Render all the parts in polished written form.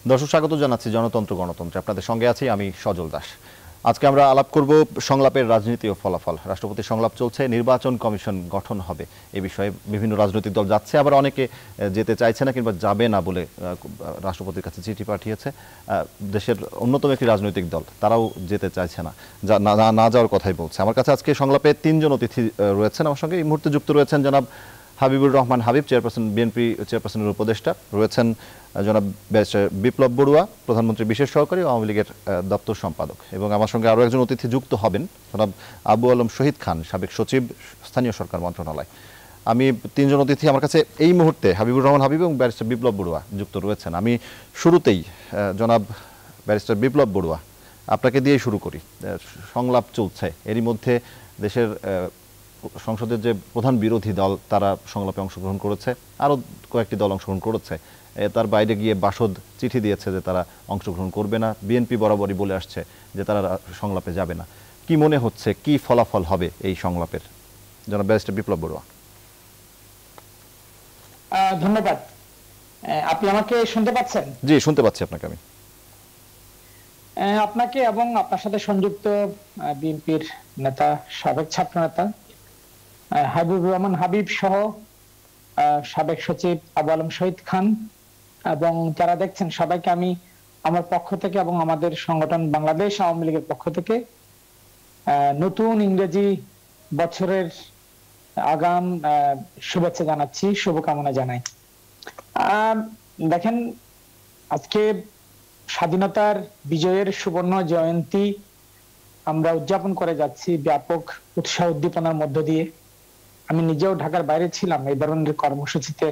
দর্শক স্বাগত জানাচ্ছি জনতন্ত্র গণতন্ত্রে, আপনাদের সঙ্গে আছি আমি সজল দাস। আজকে আমরা আলাপ করব সংলাপের রাজনীতি ও ফলাফল। রাষ্ট্রপতির সংলাপ চলছে, নির্বাচন কমিশন গঠন হবে এ বিষয়ে বিভিন্ন রাজনৈতিক দল যাচ্ছে, আবার অনেকে যেতে চাইছে না কিংবা যাবে না বলে রাষ্ট্রপতির কাছে চিঠি পাঠিয়েছে। দেশের অন্যতম একটি রাজনৈতিক দল তারাও যেতে চাইছে না, না যাওয়ার কথাই বলছে। আমার কাছে আজকে সংলাপে তিনজন অতিথি রয়েছেন, আমার সঙ্গে এই মুহূর্তে যুক্ত রয়েছেন জনাব হাবিবুর রহমান হাবিব, চেয়ারপারসন, বিএনপি চেয়ারপারসনের উপদেষ্টা, রয়েছেন জনাব ব্যারিস্টার বিপ্লব বড়ুয়া, প্রধানমন্ত্রীর বিশেষ সহকারী ও আওয়ামী লীগের দপ্তর সম্পাদক, এবং আমার সঙ্গে আরও একজন অতিথি যুক্ত হবেন জনাব আবু আলম শহীদ খান, সাবেক সচিব, স্থানীয় সরকার মন্ত্রণালয়। আমি তিনজন অতিথি আমার কাছে এই মুহূর্তে হাবিবুর রহমান হাবিব এবং ব্যারিস্টার বিপ্লব বড়ুয়া যুক্ত রয়েছেন। আমি শুরুতেই জনাব ব্যারিস্টার বিপ্লব বড়ুয়া, আপনাকে দিয়েই শুরু করি। সংলাপ চলছে, এরই মধ্যে দেশের সংসদের যে প্রধান বিরোধী দল তারা সংলাপে অংশগ্রহণ করেছে, আরও কয়েকটি দল অংশগ্রহণ করেছে। তার বাইরে গিয়ে বাসদ চিঠি দিয়েছে যে তারা অংশগ্রহণ করবে না। বিএনপি বরাবরই বলে আসছে যে তারা সংলাপে যাবে না। কি মনে হচ্ছে, কি ফলাফল হবে এই সংলাপের? জনাব ব্যারিস্টার বিপ্লব বড়ুয়া। ধন্যবাদ। আপনি আমাকে শুনতে পাচ্ছেন? জি, শুনতে পাচ্ছি আপনাকে আমি। আপনাকে এবং আপনার সাথে সংযুক্ত বিএনপির নেতা, সাবেক ছাত্র নেতা হাবিবুর রহমান হাবিব সহ সাবেক সচিব আবু আলম শহীদ খান এবং যারা দেখছেন সবাইকে আমি আমার পক্ষ থেকে এবং আমাদের সংগঠন বাংলাদেশ আওয়ামী লীগের পক্ষ থেকে নতুন ইংরেজি বছরের আগাম শুভেচ্ছা জানাচ্ছি, শুভকামনা জানাই। দেখেন, আজকে স্বাধীনতার বিজয়ের সুবর্ণ জয়ন্তী আমরা উদযাপন করে যাচ্ছি ব্যাপক উৎসাহ উদ্দীপনার মধ্য দিয়ে। আমি নিজেও ঢাকার বাইরে ছিলাম এই ধরনের কর্মসূচিতে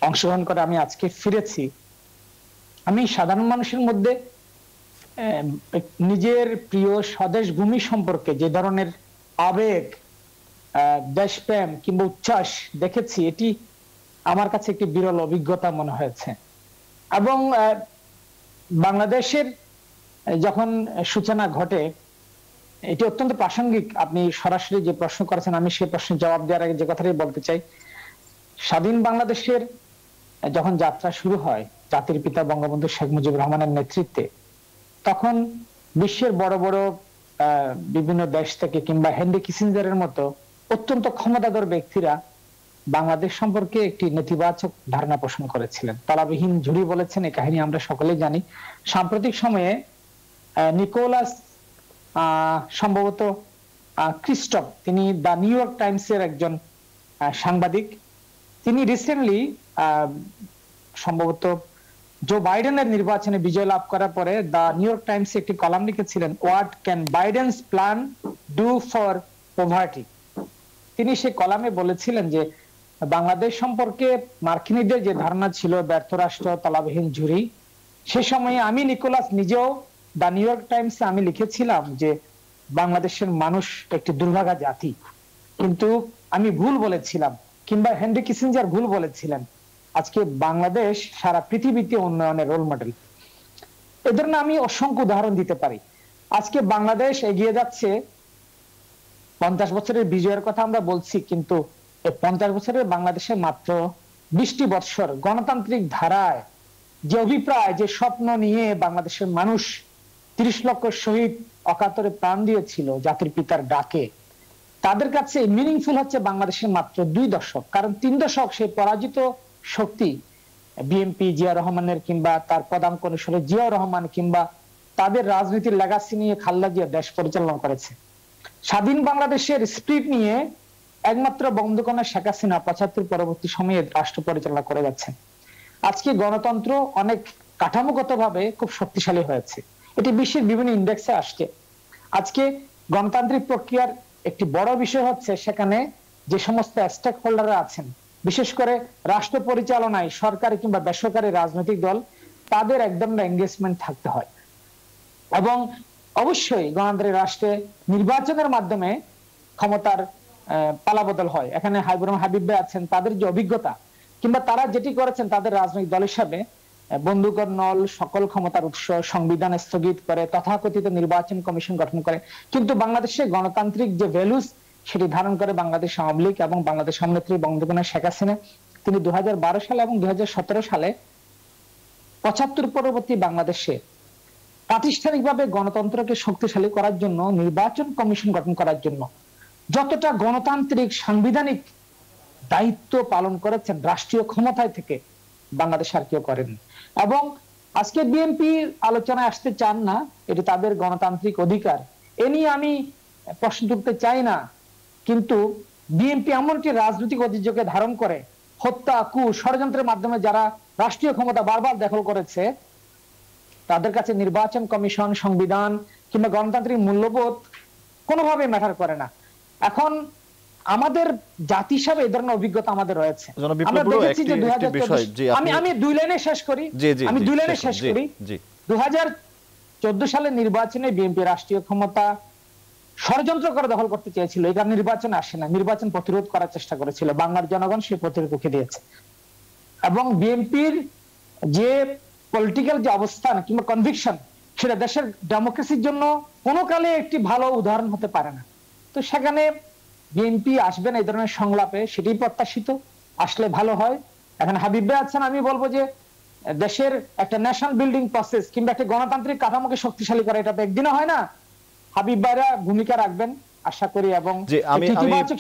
অংশগ্রহণ করে আমি আজকে ফিরেছি। আমি সাধারণ মানুষের মধ্যে নিজের প্রিয় স্বদেশ ভূমি সম্পর্কে যে ধরনের আবেগ, দেশপ্রেম কিংবা উচ্ছ্বাস দেখেছি, এটি আমার কাছে একটি বিরল অভিজ্ঞতা মনে হয়েছে। এবং বাংলাদেশের যখন সূচনা ঘটে, এটি অত্যন্ত প্রাসঙ্গিক। আপনি সরাসরি যে প্রশ্ন করেছেন, আমি সেই প্রশ্নের জবাব দেওয়ার আগে যে কথাটাই বলতে চাই, স্বাধীন বাংলাদেশের যখন যাত্রা শুরু হয় জাতির পিতা বঙ্গবন্ধু শেখ মুজিবুর রহমানের নেতৃত্বে, তখন বিশ্বের বড় বড় বিভিন্ন দেশ থেকে কিংবা হেনরি কিসিঞ্জারের মতো অত্যন্ত ক্ষমতাধর ব্যক্তিরা বাংলাদেশ সম্পর্কে একটি নেতিবাচক ধারণা পোষণ করেছিলেন। তালাবিহীন ঝুড়ি বলেছেন, এই কাহিনী আমরা সকলেই জানি। সাম্প্রতিক সময়ে নিকোলাস সম্ভবত ক্রিস্টফ, তিনি দ্য নিউ ইয়র্ক টাইমসের একজন সাংবাদিক, তিনি রিসেন্টলি সম্ভবত জো বাইডেনের নির্বাচনে বিজয় লাভ করার পরে দ্য নিউ ইয়র্ক টাইমসে একটি কলাম লিখেছিলেন, what can বাইডেন্স plan do for poverty. তিনি সেই কলামে বলেছিলেন যে বাংলাদেশ সম্পর্কে মার্কিনীদের যে ধারণা ছিল ব্যর্থ রাষ্ট্র, তালাবিহীন ঝুড়ি, সে সময়ে আমি নিকোলাস নিজেও দ্য নিউ ইয়র্ক টাইমসে আমি লিখেছিলাম যে বাংলাদেশের মানুষ একটি দুর্ভাগা জাতি। কিন্তু আমি ভুল বলেছিলাম, কিংবা হেনরি কিসিঞ্জার ভুল বলেছিলেন। আজকে বাংলাদেশ সারা পৃথিবীতে উন্নয়নের রোল মডেল। এ ধরনের আমি অসংখ্য উদাহরণ দিতে পারি। আজকে বাংলাদেশ এগিয়ে যাচ্ছে। 50 বছরের বিজয়ের কথা আমরা বলছি, কিন্তু এই 50 বছরের বাংলাদেশে মাত্র 20টি বছর গণতান্ত্রিক ধারায় যে অভিপ্রায়, যে স্বপ্ন নিয়ে বাংলাদেশের মানুষ 30 লক্ষ শহীদ অকাতরে প্রাণ দিয়েছিল জাতির পিতার ডাকে, তাদের কাছে মিনিংফুল হচ্ছে বাংলাদেশের মাত্র 2 দশক। কারণ 3 দশক সেই পরাজিত শক্তি বিএনপি, জিয়া রহমানের কিংবা তার পদাঙ্ক অনুসারে জিয়াউর রহমান কিংবা তাদের রাজনীতির লেগাসি নিয়ে খালেদা জিয়া দেশ পরিচালনা করেছে। স্বাধীন বাংলাদেশের স্পিরিট নিয়ে একমাত্র বঙ্গবন্ধু শেখ হাসিনা 75 পরবর্তী সময়ে রাষ্ট্র পরিচালনা করে যাচ্ছেন। আজকে গণতন্ত্র অনেক কাঠামোগতভাবে খুব শক্তিশালী হয়েছে, এটি বিশ্বের বিভিন্ন ইন্ডেক্সে আসছে। আজকে গণতান্ত্রিক প্রক্রিয়ার একটি বড় বিষয় হচ্ছে সেখানে যে সমস্ত স্টেক হোল্ডাররা আছেন, বিশেষ করে রাষ্ট্র পরিচালনায় সরকারি কিংবা বেসরকারি রাজনৈতিক দল, তাদের একদম এঙ্গেজমেন্ট থাকতে হয়। এবং অবশ্যই গণতান্ত্রিক রাষ্ট্রে নির্বাচনের মাধ্যমে ক্ষমতার পালাবদল হয়। এখানে হাবিবুর রহমান হাবিব ভাই আছেন, তাদের যে অভিজ্ঞতা কিংবা তারা যেটি করেছেন তাদের রাজনৈতিক দল হিসাবে, বন্দুকের নল, সকল ক্ষমতার উৎস, সংবিধান স্থগিত করে তথাকথিত নির্বাচন কমিশন গঠন করে। কিন্তু বাংলাদেশে গণতান্ত্রিক যে ভ্যালুস সেটি ধারণ করে বাংলাদেশ আওয়ামী লীগ এবং বাংলাদেশ নেত্রী বঙ্গবন্ধু শেখ হাসিনা। তিনি 2012 সালে এবং 2017 সালে ৭৫ পরবর্তী বাংলাদেশে প্রাতিষ্ঠানিকভাবে গণতন্ত্রকে শক্তিশালী করার জন্য নির্বাচন কমিশন গঠন করার জন্য যতটা গণতান্ত্রিক সাংবিধানিক দায়িত্ব পালন করেছেন রাষ্ট্রীয় ক্ষমতায় থেকে বাংলাদেশ আর কেউ করেন। এবং আজকে বিএনপি আলোচনায় আসতে চান না, এটি তাদের গণতান্ত্রিক অধিকার, এ নিয়ে আমি প্রশ্ন তুলতে চাই না। কিন্তু বিএনপি এমন একটি রাজনৈতিক ঐতিহ্যকে ধারণ করে হত্যা, কু, ষড়যন্ত্রের মাধ্যমে যারা রাষ্ট্রীয় ক্ষমতা বারবার দখল করেছে, তাদের কাছে নির্বাচন কমিশন, সংবিধান কিংবা গণতান্ত্রিক মূল্যবোধ কোনোভাবে ম্যাটার করে না। এখন আমাদের জাতি হিসাবে এই ধরনের অভিজ্ঞতা আমাদের রয়েছে। আমরা দেখেছি যে 2014 আমি 2 লাইনে শেষ করি, আমি 2 লাইনে শেষ করি। 2014 সালের নির্বাচনে বিএনপি রাষ্ট্রীয় ক্ষমতা ষড়যন্ত্র করে দখল করতে চেয়েছিল, এই কারণে নির্বাচন আসে না, নির্বাচন প্রতিরোধ করার চেষ্টা করেছিল, বাংলার জনগণ সেই প্রতিরোধ রুখে দিয়েছে। এবং বিএনপির যে পলিটিক্যাল যে অবস্থান কিংবা কনভিকশন, সেটা দেশের ডেমোক্রেসির জন্য কোনো কালে একটি ভালো উদাহরণ হতে পারে না। তো সেখানে বিএনপি আসবেন এই ধরনের সংলাপে, সেটাই প্রত্যাশিত, আসলে ভালো হয়। এখন হাবিব ভাই আছেন, আমি বলবো যে দেশের একটা ন্যাশনাল বিল্ডিং প্রসেস কিংবা একটা গণতান্ত্রিক কাঠামোকে শক্তিশালী করা, এটা তো একদিনে হয় না। হাবিব ভাইরা ভূমিকা রাখবেন আশা করি, এবং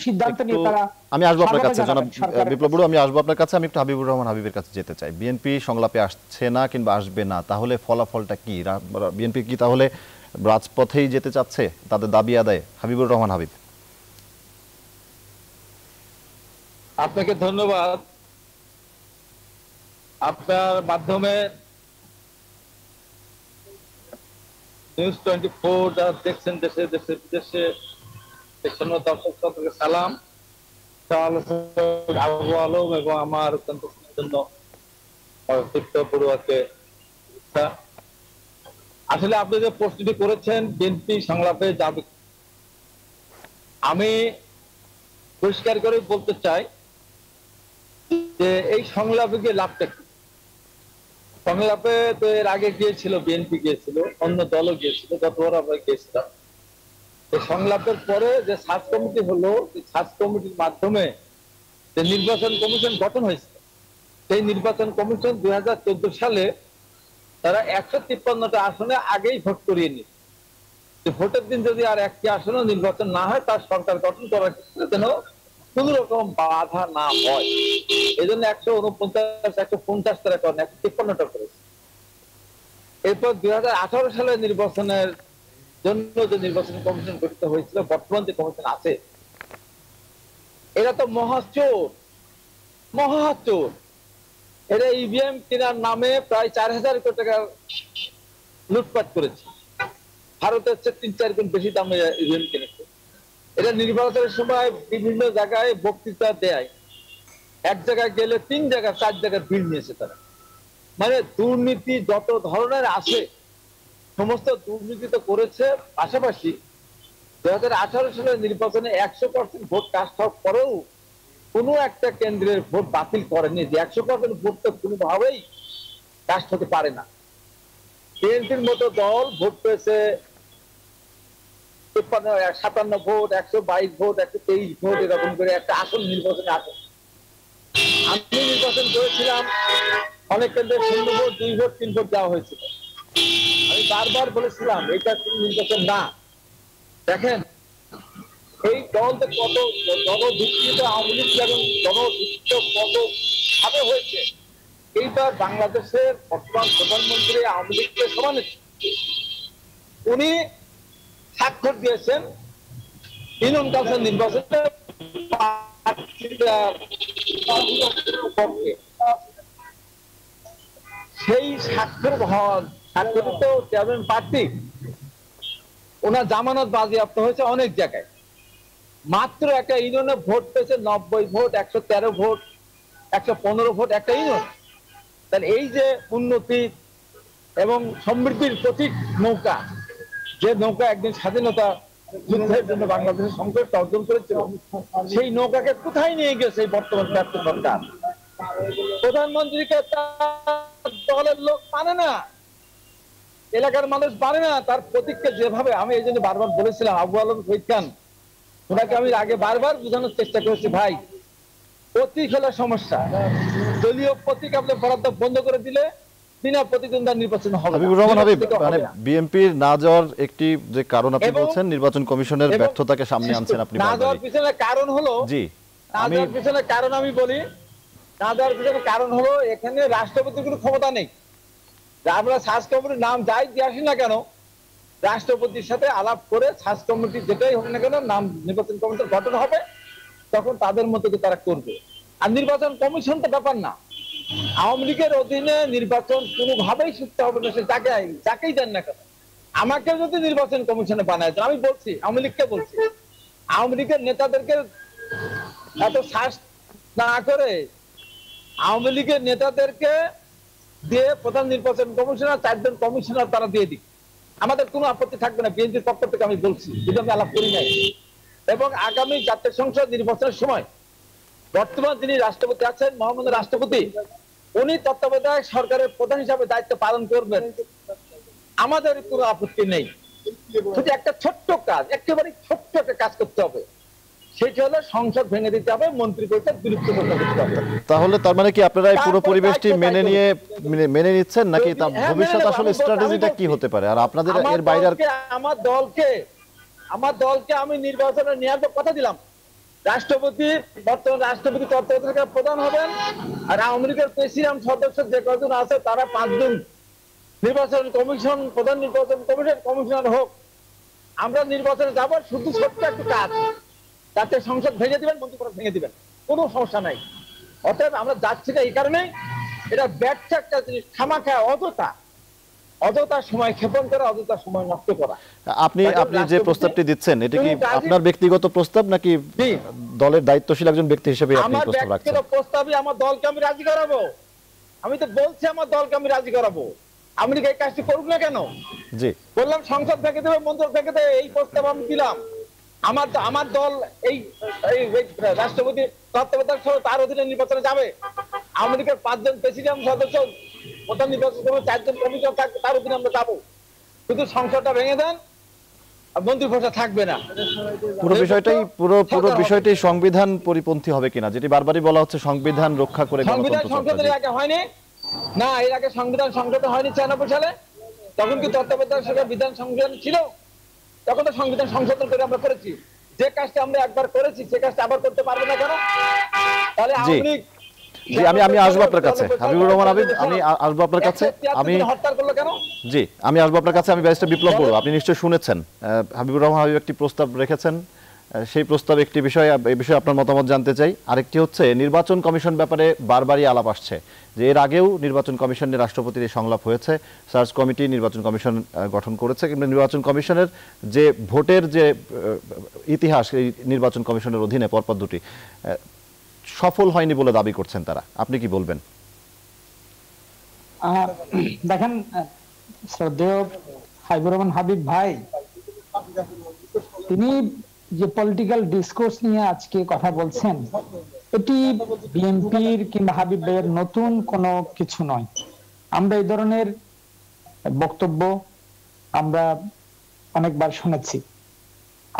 সিদ্ধান্ত নিয়ে তারা। আমি আসবো আপনার কাছে জনাব বিপ্লব বড়ুয়া, আমি আসবো আপনার কাছে। আমি একটু হাবিবুর রহমান হাবিবের কাছে যেতে চাই। বিএনপি সংলাপে আসছে না কিংবা আসবে না, তাহলে ফলাফলটা কি? বিএনপি কি তাহলে রাজপথেই যেতে চাচ্ছে তাদের দাবি আদায়ে? হাবিবুর রহমান হাবিব। আপনাকে ধন্যবাদ। আপনার মাধ্যমে নিউজ 24 যারা দেখছেন দেশে দেশে বিদেশে, দর্শক সকলকে সালাম। আবু আলম এবং আমার জন্য পড়ুয়াকে। আসলে আপনি যে প্রশ্নটি করেছেন বিএনপি সংলাপে যাবে, আমি পরিষ্কার করে বলতে চাই যে এই সংলাপে গিয়ে লাভটা কি। সংলাপে তো এর আগে গিয়েছিল, বিএনপি গিয়েছিল, অন্য দলও গিয়েছিল, গতবার আমরা গিয়েছিলাম। এই সংলাপের পরে যে সার্চ কমিটি হলো, সার্চ কমিটির মাধ্যমে যে নির্বাচন কমিশন গঠন হয়েছে, সেই নির্বাচন কমিশন 2014 সালে তারা 153টা আসনে আগেই ভোট করিয়ে নিয়েছে। ভোটের দিন যদি আর একটি আসনে নির্বাচন না হয়, তার সরকার গঠন করার ক্ষেত্রে যেন কোন রকম বাধা না হয়, এই জন্য 149, 150 তারা করেন, 153টা করেছে। এরপর 2018 সালে নির্বাচনের জন্য যে নির্বাচন কমিশন গঠিত হয়েছিল, বর্তমান যে কমিশন আছে, এরা তো মহাচোর। এরা ইভিএম কেনার নামে প্রায় 4000 কোটি টাকা লুটপাট করেছে। ভারতের চেয়ে 3-4 গুণ বেশি দামে ইভিএম কিনেছে। এটা নির্বাচনের সময় বিভিন্ন জায়গায় বক্তৃতা দেয়, এক জায়গায় গেলে 3 জায়গা 4 জায়গায় ভিড় নিয়েছে তারা। মানে দুর্নীতি যত ধরনের আছে সমস্ত দুর্নীতি তো করেছে। পাশাপাশি 2018 সালের নির্বাচনে 100% ভোট কাস্ট হওয়ার পরেও কোনো একটা কেন্দ্রের ভোট বাতিল করেনি। যে 100% ভোট তো কোনোভাবেই কাস্ট হতে পারে না। বিএনপির মতো দল ভোট পেয়েছে 57 ভোট, 122 ভোট, 123 ভোট, এরকম করে একটা আসন নির্বাচনে আসে। আমি নির্বাচন করেছিলাম, অনেক কেন্দ্রে 0 ভোট, 2 ভোট, 3 ভোট দেওয়া হয়েছিল। আমি বারবার বলেছিলাম এটা কোনো নির্বাচন না। দেখেন এই দল কত জনদুষ্কৃত, আওয়ামী লীগ এবং জনদুষ্কৃত কত ভাবে হয়েছে। এইবার বাংলাদেশের বর্তমান প্রধানমন্ত্রী আওয়ামী লীগের সভানেত্রী, উনি স্বাক্ষর দিয়েছেন ইউনিয়ন কাউন্সিল নির্বাচনে সেই স্বাক্ষরিত চেয়ারম্যান প্রার্থী, ওনার জামানত বাজেয়াপ্ত হয়েছে অনেক জায়গায়। মাত্র একটা ইউনিয়নে ভোট পেয়েছে 90 ভোট, 113 ভোট, 115 ভোট একটা ইউনিয়ন। তাহলে এই যে উন্নতি এবং সমৃদ্ধির প্রতীক নৌকা, যে নৌকা একদিন স্বাধীনতা যুদ্ধের জন্য বাংলাদেশের সংকট অর্জন করেছিল, সেই নৌকাকে কোথায় নিয়ে গেছে এই বর্তমান প্রাপ্ত সরকার? প্রধানমন্ত্রীকে তার দলের লোক মানে না, এলাকার মানুষ মানে না। তার প্রতীককে যেভাবে, আমি এই জন্য বারবার বলেছিলাম, আবু আলম শহীদ খান, ওনাকে আমি আগে বারবার বোঝানোর চেষ্টা করেছি, ভাই প্রতীক হলো সমস্যা। দলীয় প্রতীক আপনি বরাদ্দ বন্ধ করে দিলে বিনা প্রতিদ্বন্দ্বিতা নির্বাচন হবে না। হাবিবুর রহমান হাবিব, নির্বাচিত মানে হবে না। বিএনপির না যাওয়ার একটি যে কারণ আপনি এবং- বলছেন নির্বাচন কমিশনের এবং ব্যর্থতাকে সামনে আনছেন আপনি না যাওয়ার বারবারই। পিছনে কারণ হলো, জি, না আমি যাওয়ার পিছনে কারণ আমি বলি, না যাওয়ার পিছনে কারণ হলো এখানে রাষ্ট্রপতির কোনো ক্ষমতা নেই। আমরা সার্চ কমিটির নাম যাই দিয়ে আসি না কেন, রাষ্ট্রপতির সাথে আলাপ করে সার্চ কমিটি যেটাই হোক না কেন নাম নির্বাচন কমিটির গঠন হবে, তখন তাদের মতো তারা করবে। আর নির্বাচন কমিশন তো ব্যাপার না, আওয়ামী লীগের অধীনে নির্বাচন কোনোভাবেই সুস্থ হবে না, সে যাকেই দেন না কেন। আমাকে যদি নির্বাচন কমিশনে বানায় দেন, আমি বলছি আওয়ামী লীগকে বলছি, আওয়ামী লীগের নেতাদেরকে এত শ্বাস না করে আওয়ামী লীগের নেতাদেরকে দিয়ে প্রধান নির্বাচন কমিশনার 4 জন কমিশনার তারা দিয়ে দিক, আমাদের কোনো আপত্তি থাকবে না। বিএনপির পক্ষ থেকে আমি বলছি, যদি আমি আলাপ করি নাই। এবং আগামী জাতীয় সংসদ নির্বাচনের সময় বর্তমান যিনি রাষ্ট্রপতি আছেন, মহামান্য রাষ্ট্রপতি, উনি তত্ত্বাবধায়ক সরকারের প্রধান হিসাবে দায়িত্ব পালন করবেন, আমাদের কোনো আপত্তি নেই। শুধু একটা ছোট্ট কাজ, একেবারে ছোট্ট একটা কাজ করতে হবে, সেটা হলো সংসদ ভেঙে দিতে হবে, মন্ত্রী পরিষদ বিলুপ্ত করতে হবে। তাহলে তার মানে কি আপনারা এই পুরো তারপর পরিবেশটি দায়িত্ব মেনে দায়িত্ব নিয়ে মেনে নিচ্ছেন, নাকি তা হ্যাঁ, ভবিষ্যৎ মেনে নেব। আসলে আমি স্ট্র্যাটেজিটা কি বলছি, হতে পারে? আর আপনাদের আমার এর বাইরে আর আমার দলকে আমি নির্বাচনে নেওয়ার কথা দিলাম। রাষ্ট্রপতি, বর্তমান রাষ্ট্রপতি তত্ত্বাবধায়ক প্রধান হবেন, আর আওয়ামী লীগের প্রেসিডেন্ট সদস্য যে কজন আছে তারা 5 জন নির্বাচন কমিশন, প্রধান নির্বাচন কমিশন কমিশনার হোক। আমরা নির্বাচনে যাব, শুধু ছোট্ট একটু কাজ, তাতে সংসদ ভেঙে দিবেন, মন্ত্রিপরিষদ ভেঙে দিবেন, কোনো সমস্যা নাই। অতএব আমরা যাচ্ছি না এই কারণে, এটা ব্যর্থ একটা জিনিস, খামাখা অযথা সময় ক্ষেপণ করা, অযথা সময় নষ্ট করা। আপনি যে প্রস্তাবটি দিচ্ছেন, এটা কি আপনার ব্যক্তিগত প্রস্তাব নাকি জি। দলের দায়িত্বশীল একজন ব্যক্তি হিসেবে আপনি আমার প্রস্তাব রাখছেন? ব্যক্তিগত প্রস্তাবে আমার দলকে আমি রাজি করাবো। আমি তো বলছি আমার দলকে আমি রাজি করাবো। আমি এই কাজটি করুক না কেন? জি, বললাম সংসদ ভেঙে দেবে, মন্ত্রক ভেঙে দেবে, এই প্রস্তাব আমি দিলাম। আমার দল এই রাষ্ট্রপতি তত্ত্বাবধায়ক সহ তার অধীনে নির্বাচনে যাবে। আওয়ামী লীগের 5 জন প্রেসিডেন্ট সদস্য, প্রধান নির্বাচন কমিশন 4 জন কমিশন থাকবে, তার অধীনে আমরা যাবো। শুধু সংসদটা ভেঙে দেন, মন্ত্রী পরিষদ থাকবে না। পুরো বিষয়টি সংবিধান পরিপন্থী হবে কিনা, যেটি বারবারই বলা হচ্ছে সংবিধান রক্ষা করে সংবিধান গণতন্ত্র চর্চা। সংসদের আগে হয়নি না, এর আগে সংবিধান সংসদে হয়নি 96 সালে। তখন কি তত্ত্বাবধায়ক সরকার বিধান সংবিধান ছিল? তখন তো সংবিধান সংশোধন করে আমরা করেছি। যে কাজটা আমরা একবার করেছি, সে কাজটা আবার করতে পারবে না কেন? তাহলে আওয়ামী লীগ জি, আমি আসবো আপনার কাছে হাবিবুর রহমান হাবিব, আমি আসবো আপনার কাছে। হত্যা করলো কেন? জি, আমি আসবো আপনার কাছে। আমি ব্যারিস্টার বিপ্লব বড়ুয়া, আপনি নিশ্চয়ই শুনেছেন হাবিবুর রহমান হাবিব একটি প্রস্তাব রেখেছেন। সেই প্রস্তাব একটি বিষয়, এই বিষয়ে আপনার মতামত জানতে চাই। আরেকটি হচ্ছে নির্বাচন কমিশন ব্যাপারে বারবারই আলাপ আসছে যে এর আগেও নির্বাচন কমিশনের রাষ্ট্রপতির এই সংলাপ হয়েছে, সার্চ কমিটি নির্বাচন কমিশন গঠন করেছে, কিন্তু নির্বাচন কমিশনের যে ভোটের যে ইতিহাস, এই নির্বাচন কমিশনের অধীনে পরপর দুটি সফল হয়নি বলে দাবি করছেন তারা। আপনি কি বলবেন? দেখেন শ্রদ্ধেয় হাবিবুর রহমান হাবিব ভাই, তিনি যে পলিটিক্যাল ডিসকোর্স নিয়ে আজকে কথা বলছেন, এটি বিএনপির কিংবা হাবিব ভাইয়ের নতুন কোনো কিছু নয়। আমরা এই ধরনের বক্তব্য আমরা অনেকবার শুনেছি।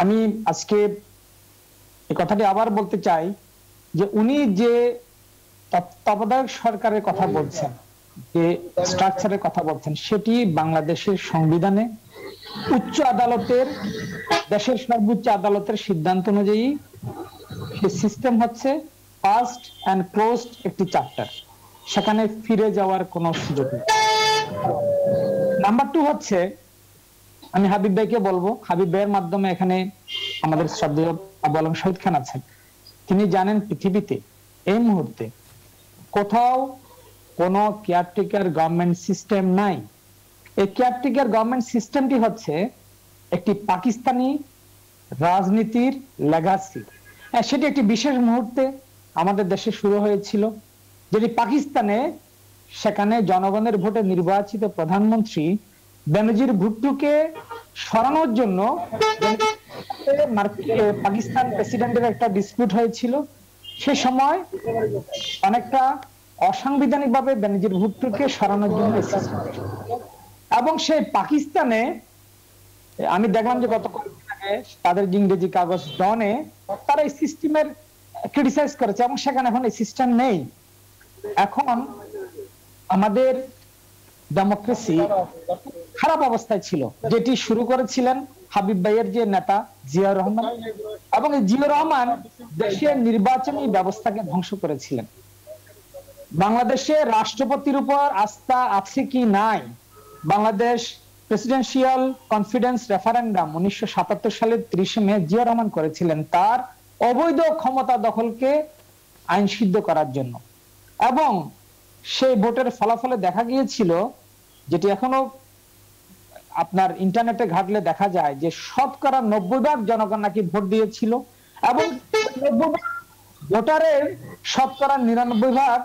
আমি আজকে এই কথাটি আবার বলতে চাই যে উনি যে তত্ত্বাবধায়ক সরকারের কথা বলছেন, যে স্ট্রাকচারের কথা বলছেন, সেটি বাংলাদেশের সংবিধানে উচ্চ আদালতের, দেশের সর্বোচ্চ আদালতের সিদ্ধান্ত অনুযায়ী সেই সিস্টেম হচ্ছে ফার্স্ট এন্ড ক্লোজড একটি চ্যাপ্টার, সেখানে ফিরে যাওয়ার কোনো সুযোগ নেই। নাম্বার 2 হচ্ছে, আমি হাবিব ভাইকে বলবো, হাবিব ভাইয়ের মাধ্যমে এখানে আমাদের শ্রদ্ধেয় আবু আলম শহীদ খান আছেন, তিনি জানেন পৃথিবীতে এই মুহূর্তে কোথাও কোনো কেয়ারটেকার গভর্নমেন্ট সিস্টেম নাই। এই কেয়ারটেকার গভর্নমেন্ট সিস্টেমটি হচ্ছে একটি পাকিস্তানি রাজনীতির লেগাসি। সেটি একটি বিশেষ মুহূর্তে আমাদের দেশে শুরু হয়েছিল, যেটি পাকিস্তানে, সেখানে জনগণের ভোটে নির্বাচিত প্রধানমন্ত্রী বেনজির ভুট্টোকে সরানোর জন্য পাকিস্তান প্রেসিডেন্টের একটা ডিসপিউট হয়েছিল। সে সময় অনেকটা অসাংবিধানিক ভাবে বেনজির ভুট্টোকে সরানোর জন্য, এবং সেই পাকিস্তানে আমি দেখলাম যে গত কয়েকদিন আগে তাদের ইংরেজি কাগজ ডনে তারা এই সিস্টেমের ক্রিটিসাইজ করেছে, এবং সেখানে এখন এই সিস্টেম নেই। এখন আমাদের ডেমোক্রেসি খারাপ অবস্থায় ছিল, যেটি শুরু করেছিলেন হাবিব ভাইয়ের যে নেতা জিয়াউর রহমান, এবং এই জিয়াউর রহমান দেশের নির্বাচনী ব্যবস্থাকে ধ্বংস করেছিলেন। বাংলাদেশে রাষ্ট্রপতির উপর আস্থা আছে কি নাই, বাংলাদেশ প্রেসিডেন্সিয়াল কনফিডেন্স রেফারেন্ডাম 1977 সালের 30 মে জিয়াউর রহমান করেছিলেন তার অবৈধ ক্ষমতা দখলকে আইন সিদ্ধ করার জন্য। এবং সেই ভোটের ফলাফলে দেখা গিয়েছিল, যেটি এখনো আপনার ইন্টারনেটে ঘাটলে দেখা যায়, যে শতকরা 90% জনগণ নাকি ভোট দিয়েছিল, এবং 90% ভোটারের শতকরা 99%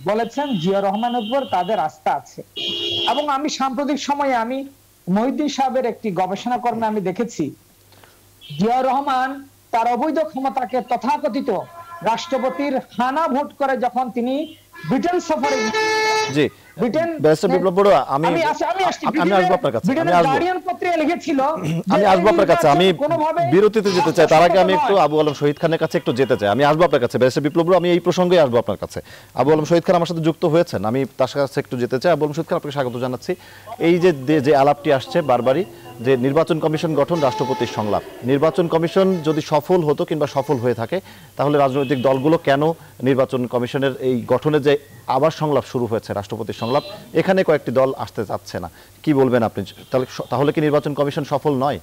বলেছেন জিয়া রহমানের উপর তাদের আস্থা আছে। এবং আমি সাম্প্রতিক সময়ে আমি মহিউদ্দিন সাহেবের একটি গবেষণা কর্মে আমি দেখেছি, জিয়া রহমান তার অবৈধ ক্ষমতাকে তথাকথিত রাষ্ট্রপতির হানা ভোট করে যখন তিনি ব্রিটেন সফরে জি ব্রিটেন ব্যারিস্টার বিপ্লব বড়ুয়া, আমি আসবো আপনার কাছে, আমি আসবো আপনার কাছে, আমি বিরতিতে যেতে চাই, তার আগে আমি একটু আবু আলম শহীদ খানের কাছে একটু যেতে চাই। আমি আসবো আপনার কাছে ব্যারিস্টার বিপ্লব বড়ুয়া, আমি এই প্রসঙ্গে আসবো আপনার কাছে। আবু আলম শহীদ খান আমার সাথে যুক্ত হয়েছেন, আমি তার কাছে একটু যেতে চাই। আবু আলম শহীদ খান, আপনাকে স্বাগত জানাচ্ছি। এই যে আলাপটি আসছে বারবারই, যে নির্বাচন কমিশন গঠন, রাষ্ট্রপতির সংলাপ, নির্বাচন কমিশন যদি সফল হতো কিংবা সফল হয়ে থাকে, তাহলে রাজনৈতিক দলগুলো কেন নির্বাচন কমিশনের এই গঠনের যে আবার সংলাপ শুরু হয়েছে, রাষ্ট্রপতির সংলাপ, এখানে কয়েকটি দল আসতে চাচ্ছে না, কি বলবেন আপনি? তাহলে কি নির্বাচন কমিশন সফল নয়?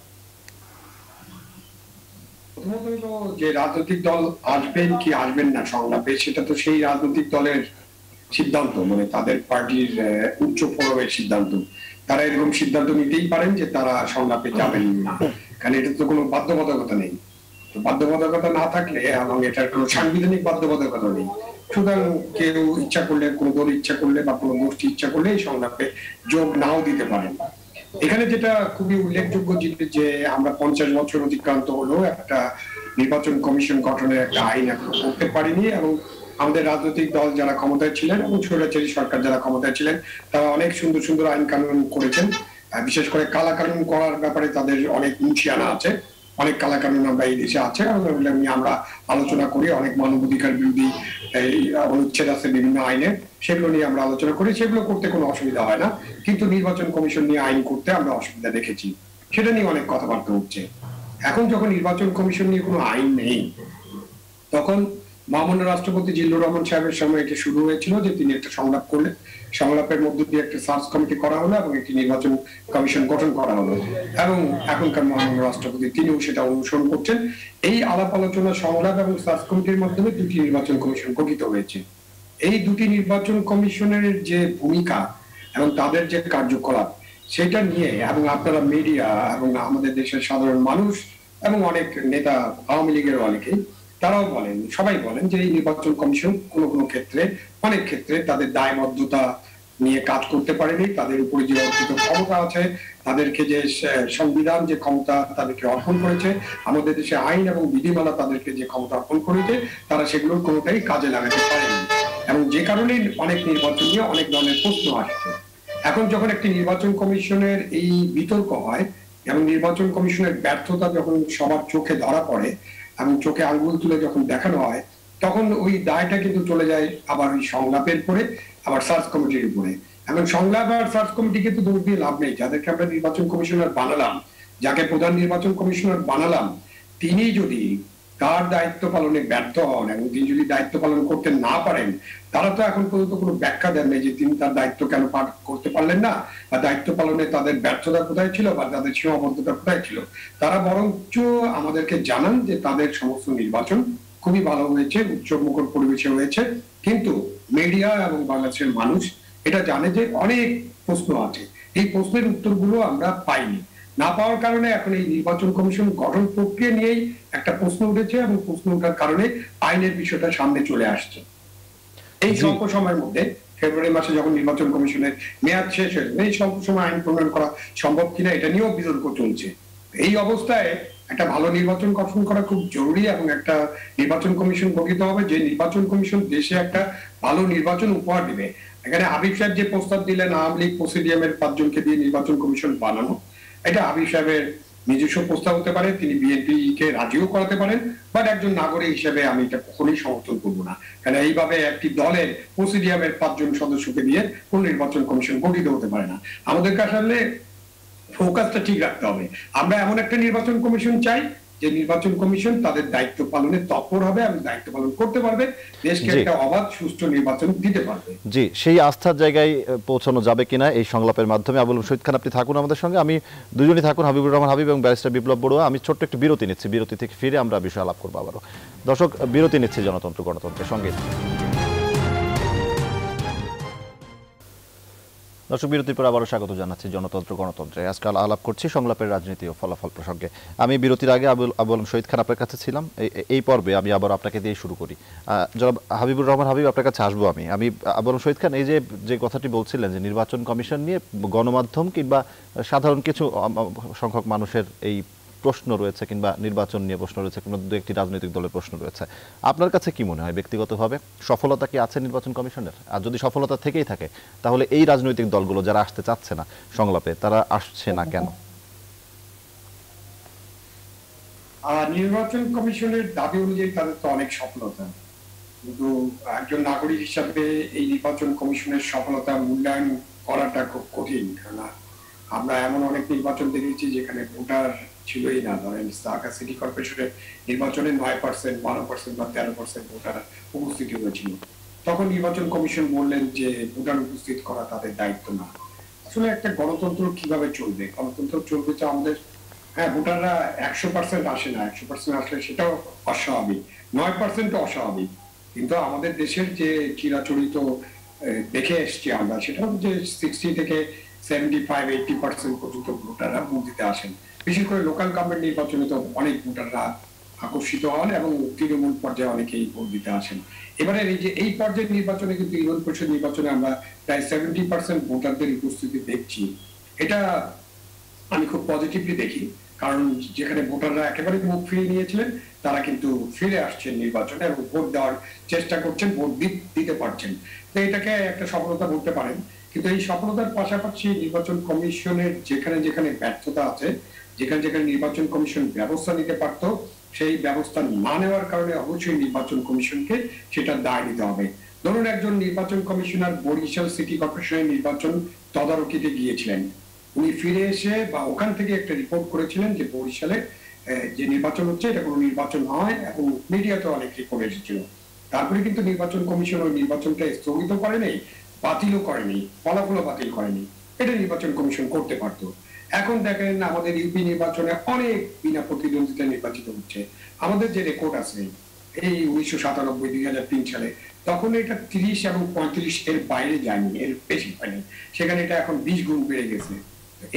প্রথমত যে রাজনৈতিক দল আসবেন কি আসবেন না সংলাপে, সেটা তো সেই রাজনৈতিক দলের সিদ্ধান্ত, মানে তাদের পার্টির উচ্চ ফোরামের সিদ্ধান্ত। তারা এরকম সিদ্ধান্ত নিতেই পারেন যে তারা সংলাপে যাবেন না, কারণ এটা তো কোনো বাধ্যবাধকতা নেই। তো বাধ্যবাধকতা না থাকলে, এবং এটার কোনো সাংবিধানিক বাধ্যবাধকতা নেই, সুতরাং কেউ ইচ্ছা করলে, কোনো দল ইচ্ছা করলে বা কোনো গোষ্ঠী ইচ্ছা করলে এই সংলাপে যোগ নাও দিতে পারেন। এখানে যেটা খুবই উল্লেখযোগ্য জিনিস, যে আমরা 50 বছর অতিক্রান্ত হলো একটা নির্বাচন কমিশন গঠনের একটা আইন এখন করতে পারিনি, এবং আমাদের রাজনৈতিক দল যারা ক্ষমতায় ছিলেন এবং স্বৈরাচারী সরকার যারা ক্ষমতায় ছিলেন, তারা অনেক সুন্দর সুন্দর আইন কানুন করেছেন। বিশেষ করে কালা কানুন করার ব্যাপারে তাদের অনেক মুন্সিয়ানা আছে, অনেক কালা কানুন আমরা এই দেশে আছে, নিয়ে আমরা আলোচনা করি। অনেক মানবাধিকার বিরোধী অনুচ্ছেদ আছে বিভিন্ন আইনে, সেগুলো নিয়ে আমরা আলোচনা করি, সেগুলো করতে কোনো অসুবিধা হয় না। কিন্তু নির্বাচন কমিশন নিয়ে আইন করতে আমরা অসুবিধা দেখেছি, সেটা নিয়ে অনেক কথাবার্তা হচ্ছে। এখন যখন নির্বাচন কমিশন নিয়ে কোনো আইন নেই, তখন মহামান্য রাষ্ট্রপতি জিল্লুর রহমান সাহেবের সময় এটা শুরু হয়েছিল যে তিনি একটা সংলাপ করলেন, সংলাপের মধ্য দিয়ে একটা সার্চ কমিটি করা হলো এবং একটি নির্বাচন কমিশন গঠন করা হলো, এবং এখনকার মহামান্য রাষ্ট্রপতি তিনিও সেটা অনুসরণ করছেন। এই আলাপ আলোচনা, সংলাপ এবং সার্চ কমিটির মাধ্যমে দুটি নির্বাচন কমিশন গঠিত হয়েছে। এই দুটি নির্বাচন কমিশনের যে ভূমিকা এবং তাদের যে কার্যকলাপ, সেটা নিয়ে এবং আপনারা মিডিয়া এবং আমাদের দেশের সাধারণ মানুষ এবং অনেক নেতা, আওয়ামী লীগের অনেকেই, তারাও বলেন, সবাই বলেন যে এই নির্বাচন কমিশন কোনো কোনো ক্ষেত্রে, অনেক ক্ষেত্রে তাদের দায়বদ্ধতা নিয়ে কাজ করতে পারেনি। তাদের উপরে যে অর্পিত ক্ষমতা আছে, তাদেরকে যে সংবিধান যে ক্ষমতা তাদেরকে অর্পণ করেছে, আমাদের দেশে আইন এবং বিধিমালা তাদেরকে যে ক্ষমতা অর্পণ করেছে, তারা সেগুলোর কোনোটাই কাজে লাগাতে পারেনি, এবং যে কারণে অনেক নির্বাচন নিয়ে অনেক ধরনের প্রশ্ন আসছে। এখন যখন একটি নির্বাচন কমিশনের এই বিতর্ক হয় এবং নির্বাচন কমিশনের ব্যর্থতা যখন সবার চোখে ধরা পড়ে এবং চোখে আঙ্গুল তুলে যখন দেখানো হয়, তখন ওই দায়টা কিন্তু চলে যায় আবার ওই সংলাপের পরে, আবার সার্চ কমিটির উপরে। এবং সংলাপ আর সার্চ কমিটিকে তো দোষ দিয়ে লাভ নেই। যাদেরকে আমরা নির্বাচন কমিশনার বানালাম, যাকে প্রধান নির্বাচন কমিশনার বানালাম, তিনি যদি তার দায়িত্ব পালনে ব্যর্থ হন এবং তিনি যদি দায়িত্ব পালন করতে না পারেন, তারা তো এখন পর্যন্ত কোনো ব্যাখ্যা দেন নাই যে তিনি তার দায়িত্ব কেন পালন করতে পারলেন না, বা দায়িত্ব পালনে তাদের ব্যর্থতা কোথায় ছিল বা তাদের সীমাবদ্ধতা কোথায় ছিল। তারা বরঞ্চ আমাদেরকে জানান যে তাদের সমস্ত নির্বাচন খুবই ভালো হয়েছে, উৎসবমুখর পরিবেশে হয়েছে, কিন্তু মিডিয়া এবং বাংলাদেশের মানুষ এটা জানে যে অনেক প্রশ্ন আছে। এই প্রশ্নের উত্তরগুলো আমরা পাইনি, না পাওয়ার কারণে এখন এই নির্বাচন কমিশন গঠন প্রক্রিয়া নিয়েই একটা প্রশ্ন উঠেছে, এবং প্রশ্ন ওঠার কারণে আইনের বিষয়টা সামনে চলে আসছে। এই স্বল্প সময়ের মধ্যে, ফেব্রুয়ারি মাসে যখন নির্বাচন কমিশনের মেয়াদ শেষ হয়ে যাবে, এই স্বল্প সময় আইন প্রণয়ন করা সম্ভব কিনা এটা নিয়েও বিতর্ক চলছে। এই অবস্থায় একটা ভালো নির্বাচন গঠন করা খুব জরুরি, এবং একটা নির্বাচন কমিশন গঠিত হবে যে নির্বাচন কমিশন দেশে একটা ভালো নির্বাচন উপহার দিবে। এখানে হাবিব সাহেব যে প্রস্তাব দিলেন আওয়ামী লীগ প্রেসিডিয়ামের 5 জনকে দিয়ে নির্বাচন কমিশন বানানো, এটা হাবিব সাহেবের নিজস্ব প্রস্তাব হতে পারে, তিনি বিএনপি কে রাজিও করাতে পারেন, বাট একজন নাগরিক হিসেবে আমি এটা কখনোই সমর্থন করবো না। কারণ এইভাবে একটি দলের প্রেসিডিয়ামের 5 জন সদস্যকে দিয়ে কোন নির্বাচন কমিশন গঠিত হতে পারে না। আমাদেরকে আসলে ফোকাসটা ঠিক রাখতে হবে। আমরা এমন একটা নির্বাচন কমিশন চাই যে নির্বাচন কমিশন তাদের দায়িত্ব পালনে তৎপর হবে এবং দায়িত্ব পালন করতে পারবে, দেশকে একটা অবাধ সুষ্ঠু নির্বাচন দিতে পারবে। জি, সেই আস্থার জায়গায় পৌঁছানো যাবে কিনা এই সংলাপের মাধ্যমে। আবুল শহীদ খান, আপনি থাকুন আমাদের সঙ্গে, আমি দুজনই থাকুন, হাবিবুর রহমান হাবিব এবং ব্যারিস্টার বিপ্লব বড়ুয়া। আমি ছোট্ট একটি বিরতি নিচ্ছি, বিরতি থেকে ফিরে আমরা বিষয় আলাপ করবো আবারও। দর্শক, বিরতি নিচ্ছি জনতন্ত্র গণতন্ত্রের সঙ্গে। দর্শক, বিরতির পর আবারও স্বাগত জানাচ্ছি জনতন্ত্র গণতন্ত্রে। আজকাল আলাপ করছি সংলাপের রাজনীতি ও ফলাফল প্রসঙ্গে। আমি বিরতির আগে আবুল শহীদ খান আপনার কাছে ছিলাম। এই পর্বে আমি আবার আপনাকে দিয়ে শুরু করি। জনাব হাবিবুর রহমান হাবিব, আপনার কাছে আসবো আমি। আবুল শহীদ খান, এই যে কথাটি বলছিলেন যে নির্বাচন কমিশন নিয়ে গণমাধ্যম কিংবা সাধারণ কিছু সংখ্যক মানুষের এই প্রশ্ন রয়েছে, কিংবা নির্বাচন নিয়ে প্রশ্ন রয়েছে, কিংবা দু একটি রাজনৈতিক দলের প্রশ্ন রয়েছে, আপনার কাছে কি মনে হয় ব্যক্তিগতভাবে সফলতা কি আছে নির্বাচন কমিশনের? আর যদি সফলতা থেকেই থাকে, তাহলে এই রাজনৈতিক দলগুলো যারা আসতে চাচ্ছে না সংলাপে, তারা আসছে না কেন? নির্বাচন কমিশনের দাবি অনুযায়ী তাদের তো অনেক সফলতা, কিন্তু একজন নাগরিক হিসাবে এই নির্বাচন কমিশনের সফলতা মূল্যায়ন করাটা খুব কঠিন। কারণ আমরা এমন অনেক নির্বাচন দেখেছি যেখানে ভোটার ছিলই না। ধরেন ঢাকা সিটি কর্পোরেশনের নির্বাচনে 9%, 12% বা 13% ভোটার উপস্থিতি হয়েছিল। তখন নির্বাচন কমিশন বললেন যে ভোটার উপস্থিত করা তাদের দায়িত্ব না। আসলে একটা গণতন্ত্র কিভাবে চলবে? গণতন্ত্র চলবে তো আমাদের, হ্যাঁ, ভোটাররা 100% আসে না, 100% আসলে সেটাও অস্বাভাবিক, 9% অস্বাভাবিক। কিন্তু আমাদের দেশের যে চিরাচরিত দেখে এসছি আমরা, সেটা হচ্ছে যে 60 থেকে 75-80% পর্যন্ত ভোটাররা ভোট দিতে আসেন। বিশেষ করে লোকাল গভর্নমেন্ট নির্বাচনে তো অনেক ভোটাররা আকর্ষিত হন এবং তৃণমূল পর্যায়ে অনেকেই ভোট দিতে আসেন। এবারে এই পর্যায়ের নির্বাচনে কিন্তু ইউনিয়ন পরিষদ নির্বাচনে আমরা প্রায় 70% ভোটারদের উপস্থিতি দেখছি। এটা আমি খুব পজিটিভলি দেখি, কারণ যেখানে ভোটাররা একেবারে মুখ ফিরিয়ে নিয়েছিলেন, তারা কিন্তু ফিরে আসছেন নির্বাচনে এবং ভোট দেওয়ার চেষ্টা করছেন, ভোট দিতে পারছেন। তো এটাকে একটা সফলতা বলতে পারেন। কিন্তু এই সফলতার পাশাপাশি নির্বাচন কমিশনের যেখানে যেখানে ব্যর্থতা আছে, যেখানে যেখানে নির্বাচন কমিশন ব্যবস্থা নিতে পারত, সেই ব্যবস্থা না নেওয়ার কারণে অবশ্যই নির্বাচন কমিশনকে সেটা দায় নিতে হবে। ধরুন, একজন নির্বাচন কমিশনার বরিশাল সিটি কর্পোরেশনের নির্বাচন তদারকিতে গিয়েছিলেন। উনি ফিরে এসে বা ওখান থেকে একটা রিপোর্ট করেছিলেন যে বরিশালে যে নির্বাচন হচ্ছে এটা কোনো নির্বাচন নয়, এবং মিডিয়াতে অনেক রিপোর্ট এসেছিল। তারপরে কিন্তু নির্বাচন কমিশন ওই নির্বাচনটা স্থগিত করেনি, বাতিলও করেনি, ফলাফলও বাতিল করেনি। এটা নির্বাচন কমিশন করতে পারত। এখন দেখেন আমাদের ইউপি নির্বাচনে অনেক বিনা প্রতিদ্বন্দ্বিতা নির্বাচিত হচ্ছে। আমাদের যে রেকর্ড আছে এই 1997-2003 সালে, তখন এটা 30 এবং 35 এর বাইরে যায়নি, এর বেশি হয়নি। সেখানে এটা এখন 20 গুণ বেড়ে গেছে।